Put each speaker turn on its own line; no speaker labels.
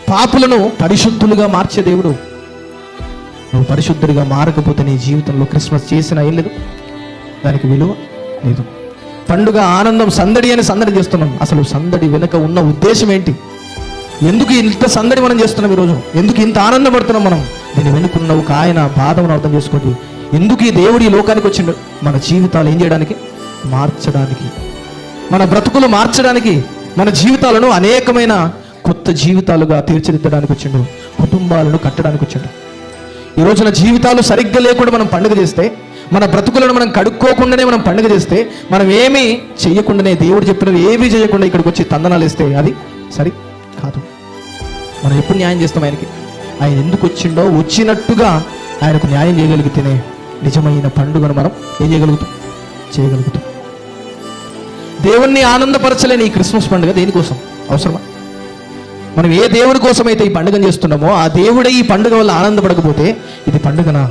పాపులను పరిశుద్ధులుగా మార్చే దేవుడు. నువ్వు పరిశుద్ధుడిగా మారకపోతే నీ జీవితంలో క్రిస్మస్ చేసినా ఏం లేదు, దానికి విలువ లేదు. పండుగ ఆనందం సందడి అని సందడి చేస్తున్నాం. అసలు సందడి వెనుక ఉన్న ఉద్దేశం ఏంటి? ఎందుకు ఇంత సందడి మనం చేస్తున్నాం ఈరోజు? ఎందుకు ఇంత ఆనందపడుతున్నాం మనం? దీని వెనుకున్న ఒక ఆయన బాధను అర్థం చేసుకోండి. ఎందుకు ఈ దేవుడు ఈ లోకానికి వచ్చిండు? మన జీవితాలు ఏం చేయడానికి? మార్చడానికి, మన బ్రతుకులు మార్చడానికి, మన జీవితాలను అనేకమైన కొత్త జీవితాలుగా తీర్చిదిద్దడానికి వచ్చిండు. కుటుంబాలను కట్టడానికి వచ్చిండు. ఈ రోజున జీవితాలు సరిగ్గా లేకుండా మనం పండుగ చేస్తే, మన బ్రతుకులను మనం కడుక్కోకుండానే మనం పండుగ చేస్తే, మనం ఏమీ చెయ్యకుండానే, దేవుడు చెప్పినవి ఏమీ చేయకుండా ఇక్కడికి వచ్చి తందనాలు వేస్తే అది సరి కాదు. మనం ఎప్పుడు న్యాయం చేస్తాం ఆయనకి? ఆయన ఎందుకు వచ్చిండో వచ్చినట్టుగా ఆయనకు న్యాయం చేయగలిగితేనే నిజమైన పండుగను మనం ఏం చేయగలుగుతాం. దేవుణ్ణి ఆనందపరచలేని ఈ క్రిస్మస్ పండుగ దేనికోసం? అవసరమా? మనం ఏ దేవుడి కోసమైతే ఈ పండుగను చేస్తున్నామో ఆ దేవుడే ఈ పండుగ వల్ల ఆనందపడకపోతే ఇది పండుగనా?